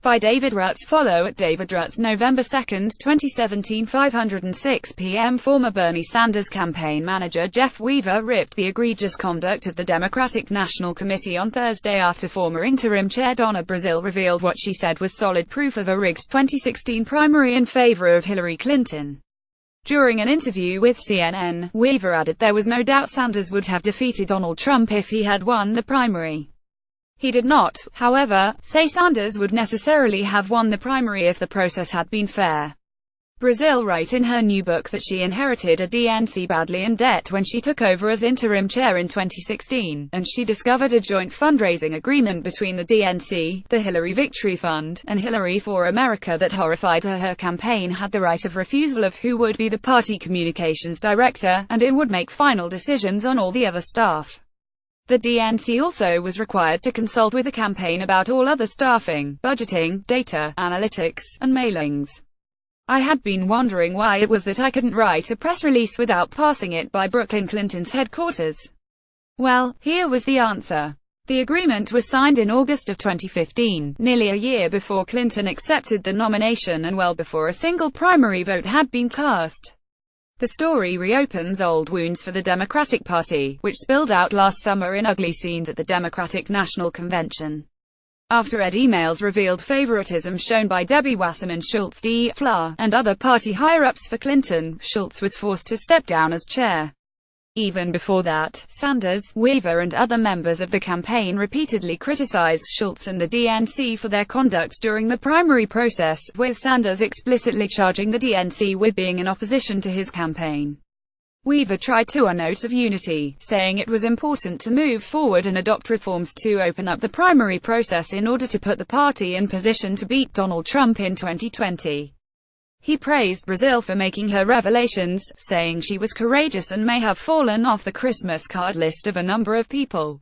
by David Rutz. Follow at David Rutz. November 2, 2017, 5:06 p.m. Former Bernie Sanders campaign manager Jeff Weaver ripped the egregious conduct of the Democratic National Committee on Thursday after former interim chair Donna Brazile revealed what she said was solid proof of a rigged 2016 primary in favor of Hillary Clinton. During an interview with CNN, Weaver added there was no doubt Sanders would have defeated Donald Trump if he had won the primary. He did not, however, say Sanders would necessarily have won the primary if the process had been fair. Brazile wrote in her new book that she inherited a DNC badly in debt when she took over as interim chair in 2016, and she discovered a joint fundraising agreement between the DNC, the Hillary Victory Fund, and Hillary for America that horrified her. Her campaign had the right of refusal of who would be the party communications director, and it would make final decisions on all the other staff. The DNC also was required to consult with the campaign about all other staffing, budgeting, data, analytics, and mailings. I had been wondering why it was that I couldn't write a press release without passing it by Brooklyn Clinton's headquarters. Well, here was the answer. The agreement was signed in August of 2015, nearly a year before Clinton accepted the nomination and well before a single primary vote had been cast. The story reopens old wounds for the Democratic Party, which spilled out last summer in ugly scenes at the Democratic National Convention. After emails revealed favoritism shown by Debbie Wasserman Schultz, D. Fla, and other party higher-ups for Clinton, Schultz was forced to step down as chair. Even before that, Sanders, Weaver and other members of the campaign repeatedly criticized Schultz and the DNC for their conduct during the primary process, with Sanders explicitly charging the DNC with being in opposition to his campaign. Weaver tried to a note of unity, saying it was important to move forward and adopt reforms to open up the primary process in order to put the party in position to beat Donald Trump in 2020. He praised Brazile for making her revelations, saying she was courageous and may have fallen off the Christmas card list of a number of people.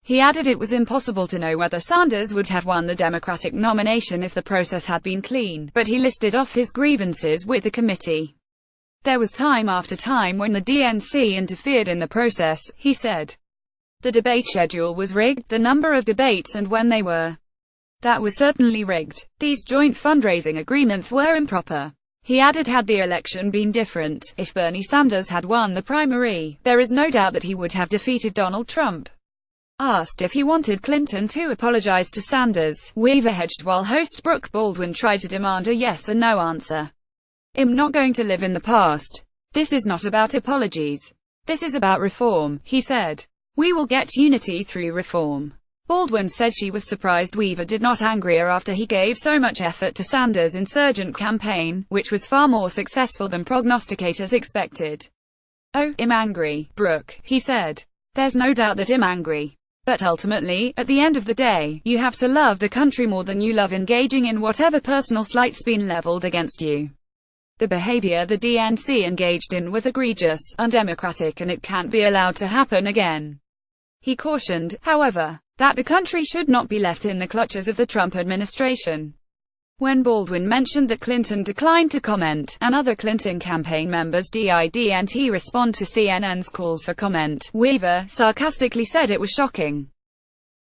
He added it was impossible to know whether Sanders would have won the Democratic nomination if the process had been clean, but he listed off his grievances with the committee. There was time after time when the DNC interfered in the process, he said. The debate schedule was rigged, the number of debates and when they were. That was certainly rigged. These joint fundraising agreements were improper. He added had the election been different, if Bernie Sanders had won the primary, there is no doubt that he would have defeated Donald Trump. Asked if he wanted Clinton to apologize to Sanders, Weaver hedged while host Brooke Baldwin tried to demand a yes or no answer. I'm not going to live in the past. This is not about apologies. This is about reform, he said. We will get unity through reform. Baldwin said she was surprised Weaver did not angrier after he gave so much effort to Sanders' insurgent campaign, which was far more successful than prognosticators expected. Oh, I'm angry, Brooke, he said. There's no doubt that I'm angry. But ultimately, at the end of the day, you have to love the country more than you love engaging in whatever personal slight's been leveled against you. The behavior the DNC engaged in was egregious, undemocratic and it can't be allowed to happen again. He cautioned, however, that the country should not be left in the clutches of the Trump administration. When Baldwin mentioned that Clinton declined to comment, and other Clinton campaign members didn't respond to CNN's calls for comment, Weaver sarcastically said it was shocking.